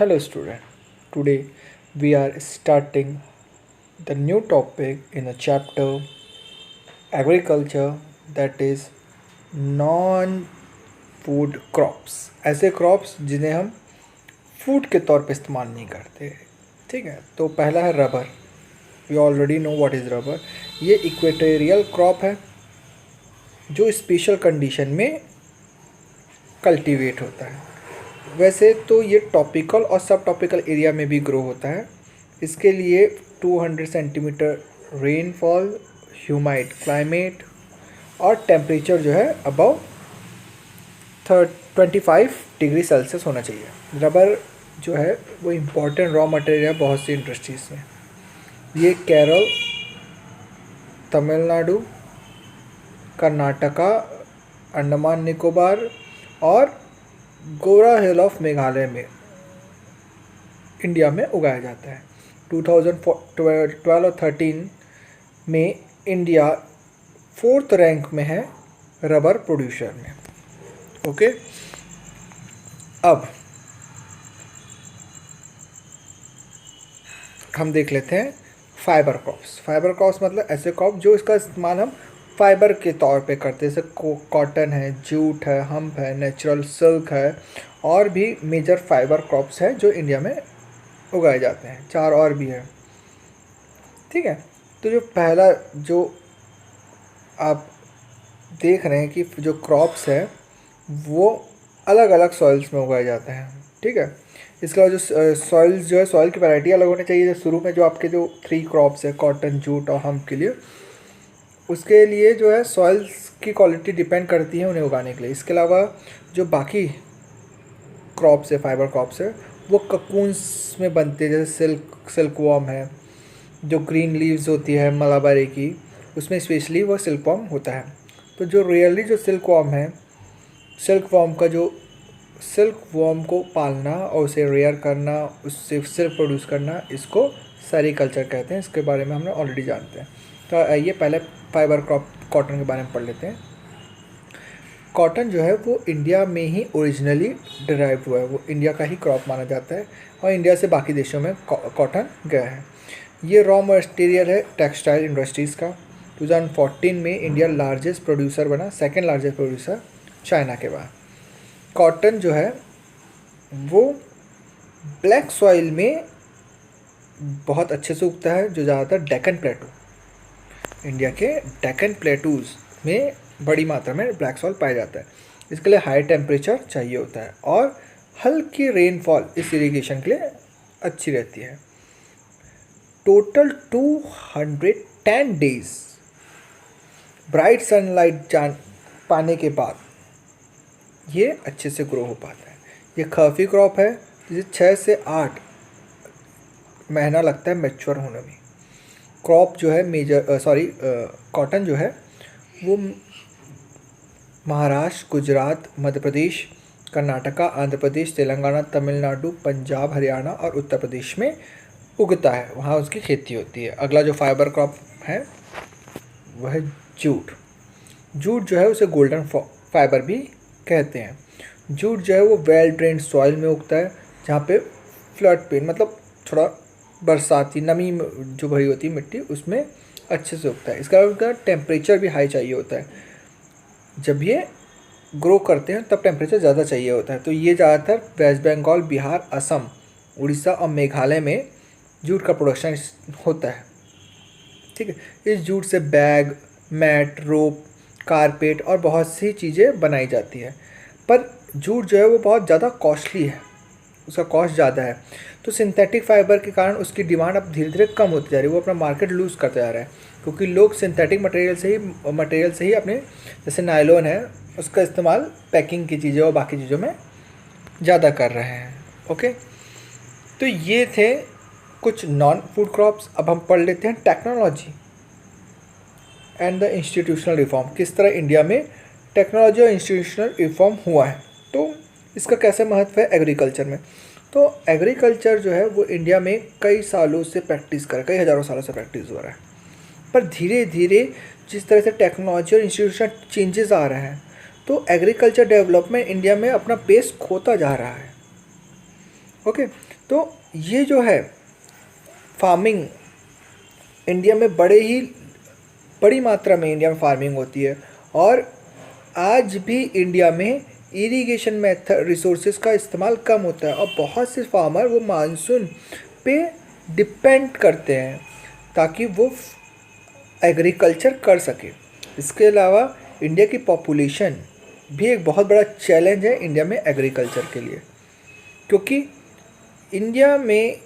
Hello student. Today we are starting the new topic in a chapter agriculture, that is non food crops. ऐसे crops जिन्हें हम food के तौर पे इस्तेमाल नहीं करते। ठीक है, तो पहला है rubber. You already know what is rubber. ये इक्वेटोरियल क्रॉप है जो स्पेशल कंडीशन में कल्टीवेट होता है। वैसे तो ये टॉपिकल और सब टॉपिकल एरिया में भी ग्रो होता है। इसके लिए 200 सेंटीमीटर रेनफॉल, ह्यूमाइड क्लाइमेट और टेम्परेचर जो है अबव 25 डिग्री सेल्सियस होना चाहिए। रबर जो है वो इम्पॉर्टेंट रॉ मटेरियल है बहुत सी इंडस्ट्रीज़ में। ये केरल, तमिलनाडु, कर्नाटका, अंडमान निकोबार और गोरा हिल ऑफ मेघालय में इंडिया में उगाया जाता है। 2012 और 13 में इंडिया 4th रैंक में है रबर प्रोड्यूसर में। ओके, अब हम देख लेते हैं फाइबर क्रॉप्स। फाइबर क्रॉप्स मतलब ऐसे क्रॉप जो इसका इस्तेमाल हम फाइबर के तौर पे करते हैं, जैसे कॉटन है, जूट है, हम्प है, नेचुरल सिल्क है और भी मेजर फाइबर क्रॉप्स है जो इंडिया में उगाए जाते हैं। 4 और भी है। ठीक है, तो जो पहला जो आप देख रहे हैं कि जो क्रॉप्स है वो अलग अलग सॉइल्स में उगाए जाते हैं। ठीक है, इसके अलावा जो सॉइल्स जो है, सॉइल की वैरायटी अलग होनी चाहिए। जो शुरू में जो आपके जो 3 क्रॉप्स है, कॉटन, जूट और हम्प के लिए, उसके लिए जो है सॉइल्स की क्वालिटी डिपेंड करती है उन्हें उगाने के लिए। इसके अलावा जो बाकी क्रॉप्स है, फाइबर क्रॉप्स है, वो ककून्स में बनते हैं। जैसे सिल्कवॉर्म है, जो ग्रीन लीव्स होती है मलाबारी की, उसमें स्पेशली वो सिल्कवॉर्म होता है। तो जो रियली जो सिल्कवॉर्म है, सिल्कवॉर्म को पालना और उसे रेयर करना, उससे सिल्क प्रोड्यूस करना, इसको सेरीकल्चर कहते हैं। इसके बारे में हमने ऑलरेडी जानते हैं। तो आइए पहले फाइबर क्रॉप कॉटन के बारे में पढ़ लेते हैं। कॉटन जो है वो इंडिया में ही ओरिजिनली डिराइव हुआ है। वो इंडिया का ही क्रॉप माना जाता है और इंडिया से बाकी देशों में कॉटन गया है। ये रॉ मटेरियल है टेक्सटाइल इंडस्ट्रीज़ का। 2014 में इंडिया लार्जेस्ट प्रोड्यूसर बना, सेकेंड लार्जेस्ट प्रोड्यूसर चाइना के बाद। कॉटन जो है वो ब्लैक सॉइल में बहुत अच्छे से उगता है, जो ज़्यादातर डेक्कन प्लेटू, इंडिया के डेक्कन प्लेटूज़ में बड़ी मात्रा में ब्लैक सॉइल पाया जाता है। इसके लिए हाई टेम्परेचर चाहिए होता है और हल्की रेनफॉल इस इरिगेशन के लिए अच्छी रहती है। टोटल 210 डेज ब्राइट सनलाइट पाने के बाद ये अच्छे से ग्रो हो पाता है। ये खफी क्रॉप है जिसे 6 से 8 महीना लगता है मैच्योर होने में। क्रॉप जो है कॉटन जो है वो महाराष्ट्र, गुजरात, मध्य प्रदेश, कर्नाटका, आंध्र प्रदेश, तेलंगाना, तमिलनाडु, पंजाब, हरियाणा और उत्तर प्रदेश में उगता है। वहाँ उसकी खेती होती है। अगला जो फाइबर क्रॉप है वह है जूट। जूट जो है उसे गोल्डन फाइबर भी कहते हैं। जूट जो है वो वेल ड्रेन्ड सॉइल में उगता है, जहाँ पे फ्लड पेन मतलब थोड़ा बरसाती नमी जो भरी होती है मिट्टी, उसमें अच्छे से उगता है। इसका टेम्परेचर भी हाई चाहिए होता है। जब ये ग्रो करते हैं तब टेम्परेचर ज़्यादा चाहिए होता है। तो ये ज़्यादातर वेस्ट बंगाल, बिहार, असम, उड़ीसा और मेघालय में जूट का प्रोडक्शन होता है। ठीक है, इस जूट से बैग, मैट, रोप, कारपेट और बहुत सी चीज़ें बनाई जाती है। पर जूट जो है वो बहुत ज़्यादा कॉस्टली है, उसका कॉस्ट ज़्यादा है। तो सिंथेटिक फाइबर के कारण उसकी डिमांड अब धीरे धीरे कम होती जा रही है। वो अपना मार्केट लूज़ करते जा रहा है, क्योंकि लोग सिंथेटिक मटेरियल से ही अपने, जैसे नायलॉन है, उसका इस्तेमाल पैकिंग की चीज़ें और बाकी चीज़ों में ज़्यादा कर रहे हैं। ओके, तो ये थे कुछ नॉन फूड क्रॉप्स। अब हम पढ़ लेते हैं technology and the institutional reform. किस तरह इंडिया में टेक्नोलॉजी और इंस्टीट्यूशनल रिफॉर्म हुआ है, तो इसका कैसे महत्व है एग्रीकल्चर में। तो एग्रीकल्चर जो है वो इंडिया में कई सालों से कई हज़ारों सालों से प्रैक्टिस हो रहा है। पर धीरे धीरे जिस तरह से टेक्नोलॉजी और इंस्टीट्यूशनल चेंजेस आ रहे हैं, तो एग्रीकल्चर डेवलपमेंट इंडिया में अपना पेस खोता जा रहा है। ओके, तो ये जो है फार्मिंग इंडिया में बड़ी मात्रा में इंडिया में फार्मिंग होती है, और आज भी इंडिया में इरिगेशन मेथड रिसोर्सेज का इस्तेमाल कम होता है, और बहुत से फार्मर वो मानसून पे डिपेंड करते हैं ताकि वो एग्रीकल्चर कर सके। इसके अलावा इंडिया की पॉपुलेशन भी एक बहुत बड़ा चैलेंज है इंडिया में एग्रीकल्चर के लिए, क्योंकि इंडिया में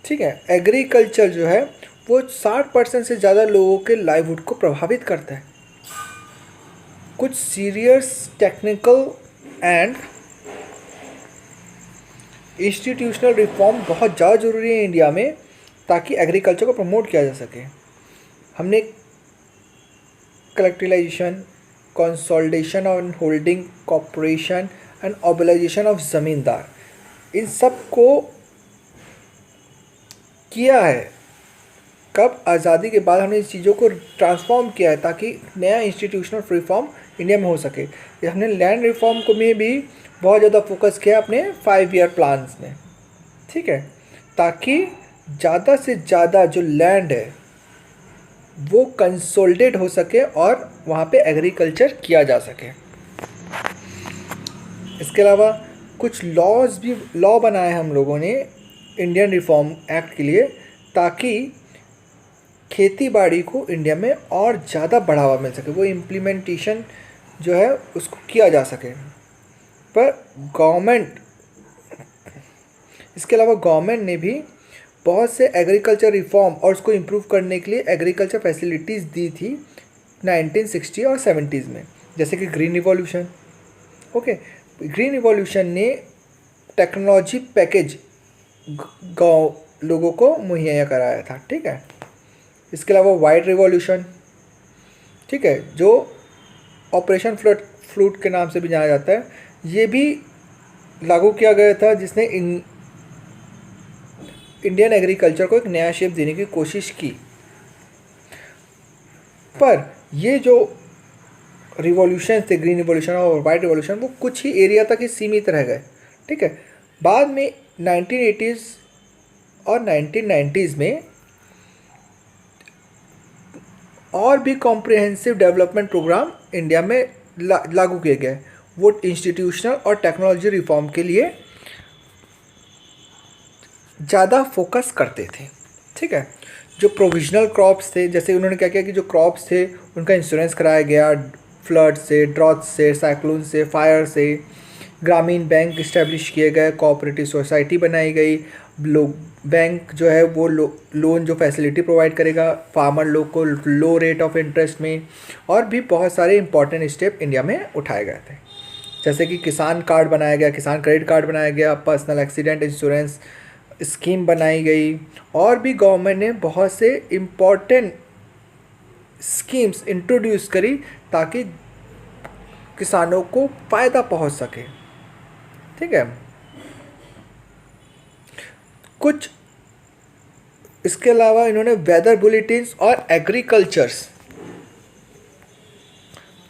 ठीक है एग्रीकल्चर जो है वो 60% से ज़्यादा लोगों के लाइवहुड को प्रभावित करता है। कुछ serious technical and institutional reform बहुत ज़्यादा ज़रूरी है इंडिया में ताकि एग्रीकल्चर को प्रमोट किया जा सके। हमने कलेक्टिलाइजेशन, कंसोलिडेशन और holding corporation and organization of zamindar, इन सब को किया है। कब? आज़ादी के बाद हमने इस चीज़ों को ट्रांसफॉर्म किया है ताकि नया इंस्टीट्यूशनल रिफॉर्म इंडिया में हो सके। हमने लैंड रिफॉर्म को में भी बहुत ज़्यादा फोकस किया अपने 5 ईयर प्लान्स में, ठीक है, ताकि ज़्यादा से ज़्यादा जो लैंड है वो कंसोलिडेट हो सके और वहाँ पे एग्रीकल्चर किया जा सके। इसके अलावा कुछ लॉ बनाए हम लोगों ने इंडियन रिफॉर्म एक्ट के लिए, ताकि खेती बाड़ी को इंडिया में और ज़्यादा बढ़ावा मिल सके, वो इम्प्लीमेंटेशन जो है उसको किया जा सके। पर इसके अलावा गवर्नमेंट ने भी बहुत से एग्रीकल्चर रिफॉर्म और उसको इम्प्रूव करने के लिए एग्रीकल्चर फैसिलिटीज़ दी थी 1960 और 70s में, जैसे कि green revolution. Okay, green revolution ने टेक्नोलॉजी पैकेज गाँव लोगों को मुहैया कराया था, ठीक है। इसके अलावा वाइट रिवॉल्यूशन, ठीक है, जो ऑपरेशन फ्लूट के नाम से भी जाना जाता है, ये भी लागू किया गया था, जिसने इंडियन एग्रीकल्चर को एक नया शेप देने की कोशिश की। पर ये जो रिवॉल्यूशन थे, ग्रीन रिवॉल्यूशन और वाइट रिवॉल्यूशन, वो कुछ ही एरिया तक ही सीमित रह गए, ठीक है। बाद में 1980s और 1990s में और भी कॉम्प्रिहेंसिव डेवलपमेंट प्रोग्राम इंडिया में लागू किए गए। वो इंस्टीट्यूशनल और टेक्नोलॉजी रिफॉर्म के लिए ज़्यादा फोकस करते थे, ठीक है। जो प्रोविजनल क्रॉप्स थे, जैसे उन्होंने क्या किया कि जो क्रॉप्स थे उनका इंश्योरेंस कराया गया, फ्लड से, ड्रॉथ से, साइक्लोन से, फायर से। ग्रामीण बैंक इस्टेब्लिश किए गए, कोऑपरेटिव सोसाइटी बनाई गई। बैंक जो है वो लोन जो फैसिलिटी प्रोवाइड करेगा फार्मर लोग को लो रेट ऑफ इंटरेस्ट में। और भी बहुत सारे इंपॉर्टेंट स्टेप इंडिया में उठाए गए थे, जैसे कि किसान कार्ड बनाया गया, किसान क्रेडिट कार्ड बनाया गया, पर्सनल एक्सीडेंट इंश्योरेंस स्कीम बनाई गई, और भी गवर्नमेंट ने बहुत से इम्पॉर्टेंट स्कीम्स इंट्रोड्यूस करी ताकि किसानों को फ़ायदा पहुंच सके, ठीक है। कुछ इसके अलावा इन्होंने वेदर बुलेटिन्स और एग्रीकल्चर्स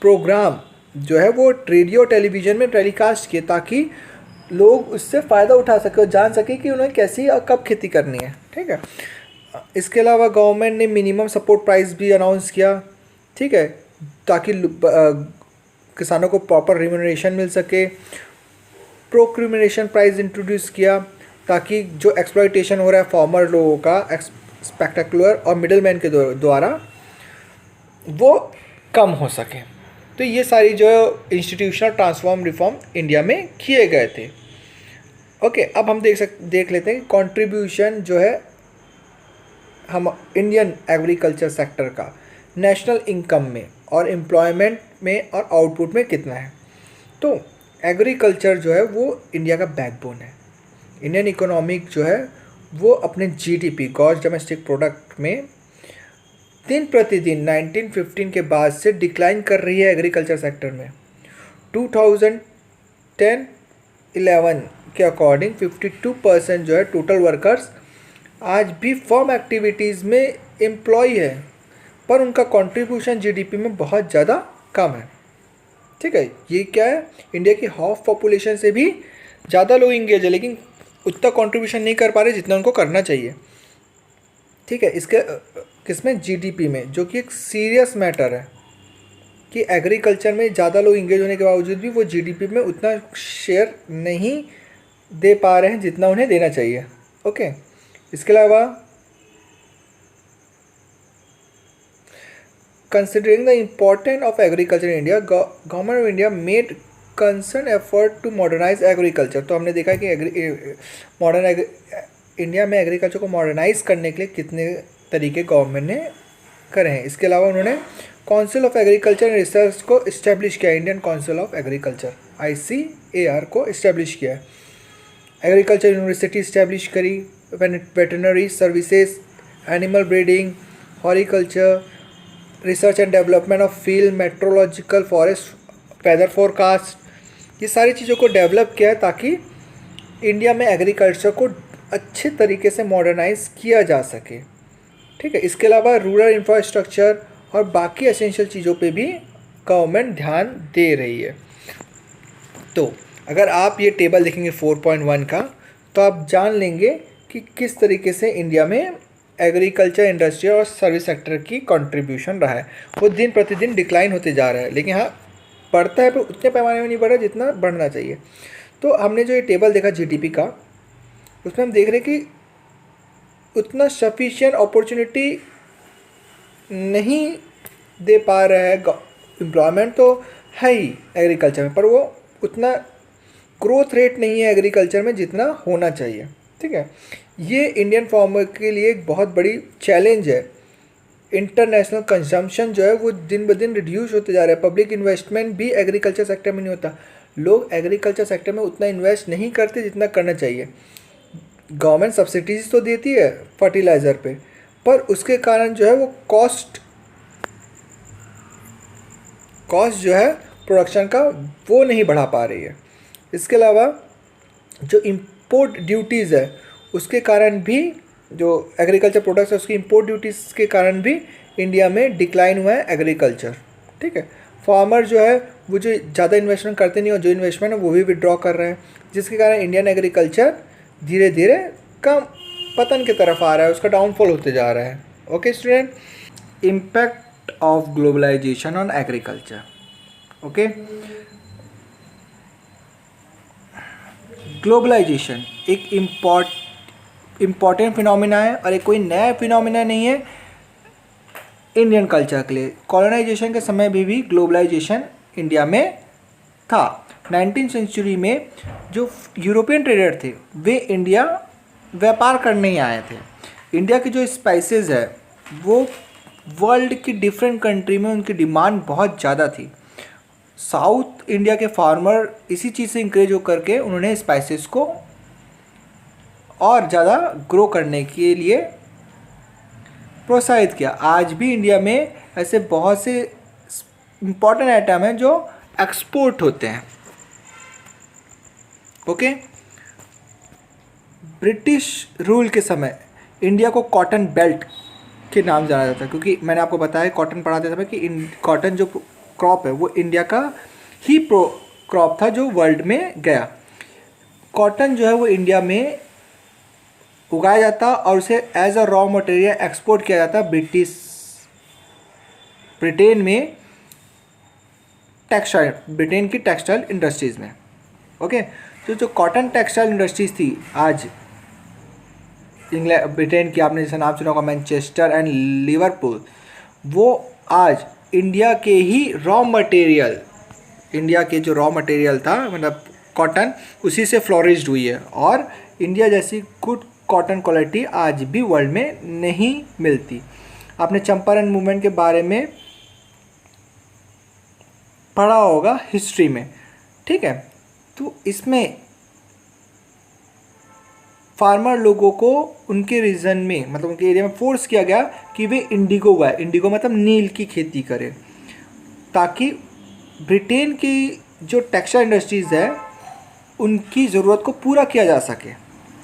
प्रोग्राम जो है वो रेडियो टेलीविज़न में टेलीकास्ट किए ताकि लोग उससे फ़ायदा उठा सके और जान सके कि उन्हें कैसी और कब खेती करनी है, ठीक है। इसके अलावा गवर्नमेंट ने मिनिमम सपोर्ट प्राइस भी अनाउंस किया, ठीक है, ताकि किसानों को प्रॉपर रिम्यूनरेशन मिल सके। प्रोक्यूमेशन प्राइस इंट्रोड्यूस किया ताकि जो एक्सप्लॉयटेशन हो रहा है फार्मर लोगों का स्पेक्टेकुलर और मिडलमैन के द्वारा वो कम हो सके। तो ये सारी जो इंस्टीट्यूशनल ट्रांसफॉर्म रिफॉर्म इंडिया में किए गए थे। ओके, अब हम देख लेते हैं कंट्रीब्यूशन जो है हम इंडियन एग्रीकल्चर सेक्टर का नेशनल इनकम में और एम्प्लॉयमेंट में और आउटपुट में कितना है। तो एग्रीकल्चर जो है वो इंडिया का बैकबोन है। इंडियन इकोनॉमिक जो है वो अपने जीडीपी ग्रॉस डोमेस्टिक प्रोडक्ट में दिन प्रतिदिन 1915 के बाद से डिक्लाइन कर रही है एग्रीकल्चर सेक्टर में। 2010-11 के अकॉर्डिंग 52% जो है टोटल वर्कर्स आज भी फॉर्म एक्टिविटीज़ में एम्प्लॉय है, पर उनका कंट्रीब्यूशन जीडीपी में बहुत ज़्यादा कम है, ठीक है। ये क्या है, इंडिया की हाफ पॉपुलेशन से भी ज़्यादा लोग इंगेज है लेकिन उतना कंट्रीब्यूशन नहीं कर पा रहे जितना उनको करना चाहिए। ठीक है, इसके किसमें, जीडीपी में, जो कि एक सीरियस मैटर है कि एग्रीकल्चर में ज़्यादा लोग इंगेज होने के बावजूद भी वो जीडीपी में उतना शेयर नहीं दे पा रहे हैं जितना उन्हें देना चाहिए। ओके, इसके अलावा considering the importance of agriculture in India, government of India made concerned effort to modernize agriculture। तो हमने देखा कि मॉडर्न इंडिया में एग्रीकल्चर को मॉडर्नाइज करने के लिए कितने तरीके गवर्नमेंट ने करे हैं। इसके अलावा उन्होंने council of agriculture and research को इस्टेब्लिश किया, Indian council of agriculture ICAR को इस्टेब्लिश किया है। एग्रीकल्चर यूनिवर्सिटी इस्टेब्लिश करी, veterinary services, animal breeding, horticulture, research and development of field, metrological, forest, weather forecast, ये सारी चीज़ों को डेवलप किया है ताकि इंडिया में एग्रीकल्चर को अच्छे तरीके से मॉडर्नाइज किया जा सके। ठीक है, इसके अलावा रूरल इंफ्रास्ट्रक्चर और बाकी एसेंशियल चीज़ों पे भी गवर्नमेंट ध्यान दे रही है। तो अगर आप ये टेबल देखेंगे 4.1 का, तो आप जान लेंगे कि किस तरीके से इंडिया में एग्रीकल्चर इंडस्ट्री और सर्विस सेक्टर की कंट्रीब्यूशन रहा है। वो दिन प्रतिदिन डिक्लाइन होते जा रहा है, लेकिन हाँ बढ़ता है पर उतने पैमाने में नहीं बढ़ा जितना बढ़ना चाहिए। तो हमने जो ये टेबल देखा जीडीपी का, उसमें हम देख रहे हैं कि उतना सफिशिएंट अपॉर्चुनिटी नहीं दे पा रहा है। एम्प्लॉयमेंट तो है ही एग्रीकल्चर में, पर वो उतना ग्रोथ रेट नहीं है एग्रीकल्चर में जितना होना चाहिए। ठीक है, ये इंडियन फार्मर के लिए एक बहुत बड़ी चैलेंज है। इंटरनेशनल कंजम्पशन जो है वो दिन ब दिन रिड्यूस होते जा रहा है। पब्लिक इन्वेस्टमेंट भी एग्रीकल्चर सेक्टर में नहीं होता। लोग एग्रीकल्चर सेक्टर में उतना इन्वेस्ट नहीं करते जितना करना चाहिए। गवर्नमेंट सब्सिडीज तो देती है फर्टिलाइज़र पे, पर उसके कारण जो है वो कॉस्ट जो है प्रोडक्शन का वो नहीं बढ़ा पा रही है। इसके अलावा जो इम्पोर्ट ड्यूटीज़ है उसके कारण भी, जो एग्रीकल्चर प्रोडक्ट्स है उसकी इम्पोर्ट ड्यूटीज़ के कारण भी इंडिया में डिक्लाइन हुआ है एग्रीकल्चर। ठीक है, फार्मर जो है वो जो ज़्यादा इन्वेस्टमेंट करते नहीं और जो इन्वेस्टमेंट है वो भी विड्रॉ कर रहे हैं, जिसके कारण इंडियन एग्रीकल्चर धीरे धीरे कम पतन की तरफ आ रहा है, उसका डाउनफॉल होते जा रहा है। Okay student, impact of globalization on agriculture. Okay, globalization एक इम्पॉर्टेंट फिनोमिना है और एक कोई नया फिनोमिना नहीं है इंडियन कल्चर के लिए। कॉलोनाइजेशन के समय भी ग्लोबलाइजेशन इंडिया में था। 19वीं सेंचुरी में जो यूरोपियन ट्रेडर थे वे इंडिया व्यापार करने ही आए थे। इंडिया की जो स्पाइसेस है वो वर्ल्ड की डिफरेंट कंट्री में उनकी डिमांड बहुत ज़्यादा थी। साउथ इंडिया के फार्मर इसी चीज़ से इंकरेज होकर के उन्होंने स्पाइसेस को और ज़्यादा ग्रो करने के लिए प्रोत्साहित किया। आज भी इंडिया में ऐसे बहुत से इम्पॉर्टेंट आइटम हैं जो एक्सपोर्ट होते हैं। ओके, ब्रिटिश रूल के समय इंडिया को कॉटन बेल्ट के नाम जाना जाता है, क्योंकि मैंने आपको बताया कॉटन पढ़ाते समय कि कॉटन जो क्रॉप है वो इंडिया का ही क्रॉप था जो वर्ल्ड में गया। कॉटन जो है वो इंडिया में उगाया जाता और उसे as a raw material export किया जाता ब्रिटेन में ब्रिटेन की टेक्सटाइल इंडस्ट्रीज़ में। ओके, तो जो कॉटन टेक्सटाइल इंडस्ट्रीज़ थी आज ब्रिटेन की, आपने जैसे नाम सुना होगा मैनचेस्टर एंड लिवरपूल, वो आज इंडिया के ही रॉ मटेरियल, इंडिया के जो रॉ मटेरियल था मतलब कॉटन, उसी से फ्लोरिश्ड हुई है। और इंडिया जैसी गुड कॉटन क्वालिटी आज भी वर्ल्ड में नहीं मिलती। आपने चंपारण मूवमेंट के बारे में पढ़ा होगा हिस्ट्री में। ठीक है, तो इसमें फार्मर लोगों को उनके रीजन में मतलब उनके एरिया में फोर्स किया गया कि वे इंडिगो उगाए। इंडिगो मतलब नील की खेती करें, ताकि ब्रिटेन की जो टेक्सटाइल इंडस्ट्रीज़ है उनकी ज़रूरत को पूरा किया जा सके।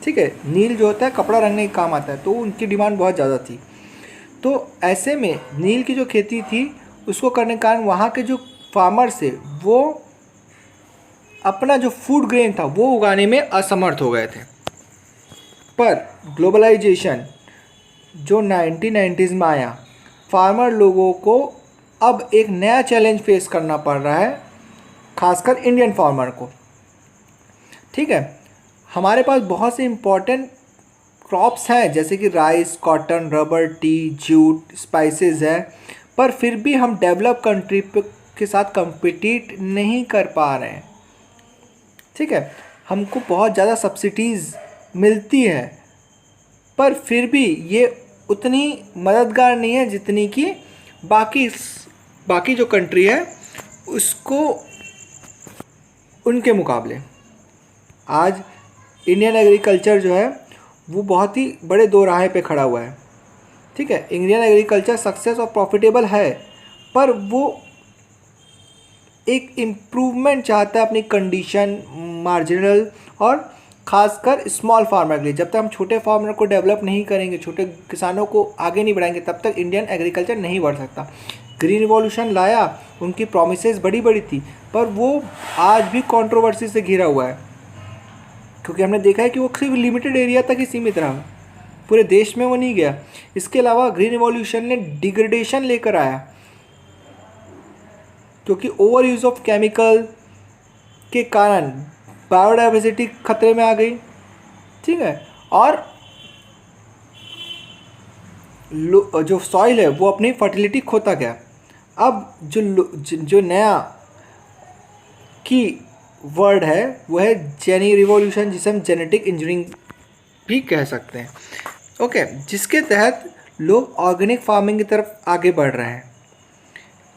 ठीक है, नील जो होता है कपड़ा रंगने के काम आता है, तो उनकी डिमांड बहुत ज़्यादा थी। तो ऐसे में नील की जो खेती थी उसको करने के कारण वहाँ के जो फार्मर्स थे वो अपना जो फूड ग्रेन था वो उगाने में असमर्थ हो गए थे। पर ग्लोबलाइजेशन जो 1990s में आया, फार्मर लोगों को अब एक नया चैलेंज फेस करना पड़ रहा है, खासकर इंडियन फार्मर को। ठीक है, हमारे पास बहुत से इम्पोर्टेंट क्रॉप्स हैं जैसे कि rice, cotton, rubber, T, jute, spices है, पर फिर भी हम डेवलप कंट्री के साथ कंपीट नहीं कर पा रहे हैं। ठीक है, हमको बहुत ज़्यादा सब्सिडीज़ मिलती है, पर फिर भी ये उतनी मददगार नहीं है जितनी कि बाकी जो कंट्री है उसको उनके मुकाबले। आज इंडियन एग्रीकल्चर जो है वो बहुत ही बड़े दो राहे पे खड़ा हुआ है। ठीक है, इंडियन एग्रीकल्चर सक्सेस और प्रॉफिटेबल है, पर वो एक इम्प्रूवमेंट चाहता है अपनी कंडीशन, मार्जिनल और ख़ासकर स्मॉल फार्मर के लिए। जब तक हम छोटे फार्मर को डेवलप नहीं करेंगे, छोटे किसानों को आगे नहीं बढ़ाएंगे, तब तक इंडियन एग्रीकल्चर नहीं बढ़ सकता। ग्रीन रिवॉल्यूशन लाया, उनकी प्रोमिसेस बड़ी बड़ी थी, पर वो आज भी कंट्रोवर्सी से घिरा हुआ है, क्योंकि हमने देखा है कि वो सिर्फ लिमिटेड एरिया तक ही सीमित रहा, पूरे देश में वो नहीं गया। इसके अलावा ग्रीन रिवॉल्यूशन ने डिग्रेडेशन लेकर आया, क्योंकि ओवर यूज़ ऑफ केमिकल के कारण बायोडाइवर्सिटी खतरे में आ गई। ठीक है, और जो सॉइल है वो अपनी फर्टिलिटी खोता गया। अब जो नया की वर्ड है वो है जेनी रिवॉल्यूशन, जिसे हम जेनेटिक इंजीनियरिंग भी कह सकते हैं। ओके, जिसके तहत लोग ऑर्गेनिक फार्मिंग की तरफ आगे बढ़ रहे हैं।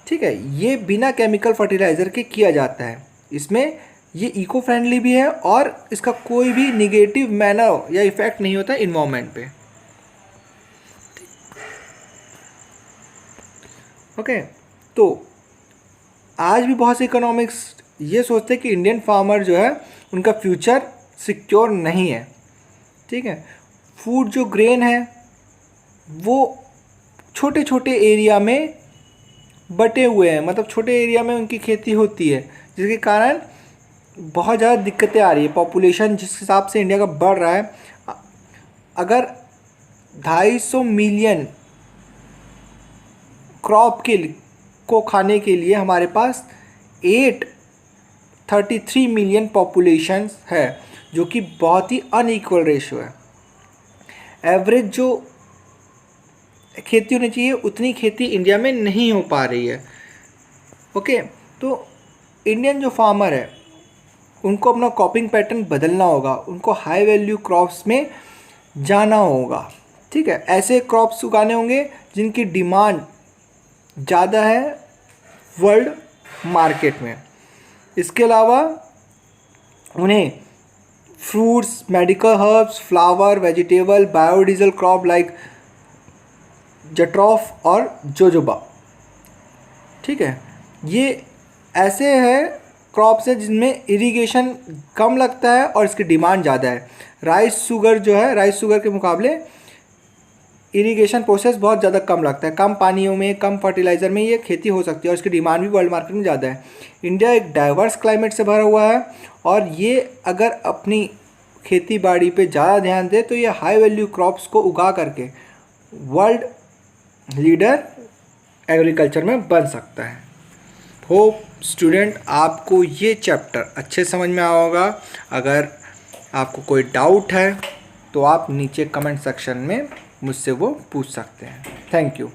ठीक है, ये बिना केमिकल फर्टिलाइज़र के किया जाता है। इसमें ये इको फ्रेंडली भी है और इसका कोई भी निगेटिव मैनर या इफ़ेक्ट नहीं होता इन्वायरमेंट पे। ओके, तो आज भी बहुत से इकोनॉमिक्स ये सोचते हैं कि इंडियन फार्मर जो है उनका फ्यूचर सिक्योर नहीं है। ठीक है, फूड जो ग्रेन है वो छोटे छोटे एरिया में बटे हुए हैं, मतलब छोटे एरिया में उनकी खेती होती है, जिसके कारण बहुत ज़्यादा दिक्कतें आ रही है। पॉपुलेशन जिस हिसाब से इंडिया का बढ़ रहा है, अगर 250 मिलियन क्रॉप को खाने के लिए हमारे पास 833 मिलियन पॉपुलेशन है, जो कि बहुत ही अनइक्वल रेशियो है। एवरेज जो खेती होनी चाहिए उतनी खेती इंडिया में नहीं हो पा रही है। ओके, तो इंडियन जो फार्मर है उनको अपना क्रॉपिंग पैटर्न बदलना होगा, उनको हाई वैल्यू क्रॉप्स में जाना होगा। ठीक है, ऐसे क्रॉप्स उगाने होंगे जिनकी डिमांड ज़्यादा है वर्ल्ड मार्केट में। इसके अलावा उन्हें fruits, medical herbs, flower, vegetable, biodiesel crop like jatropha और जोजोबा। ठीक है, ये ऐसे है क्रॉप्स है जिनमें इरिगेशन कम लगता है और इसकी डिमांड ज़्यादा है। राइस शुगर जो है, राइस शुगर के मुकाबले इरिगेशन प्रोसेस बहुत ज़्यादा कम लगता है, कम पानियों में, कम फर्टिलाइज़र में ये खेती हो सकती है और इसकी डिमांड भी वर्ल्ड मार्केट में ज़्यादा है। इंडिया एक डाइवर्स क्लाइमेट से भरा हुआ है और ये अगर अपनी खेती बाड़ी पे ज़्यादा ध्यान दे तो ये हाई वैल्यू क्रॉप्स को उगा करके वर्ल्ड लीडर एग्रीकल्चर में बन सकता है। होप स्टूडेंट आपको ये चैप्टर अच्छे समझ में आया होगा। अगर आपको कोई डाउट है तो आप नीचे कमेंट सेक्शन में मुझसे वो पूछ सकते हैं। Thank you.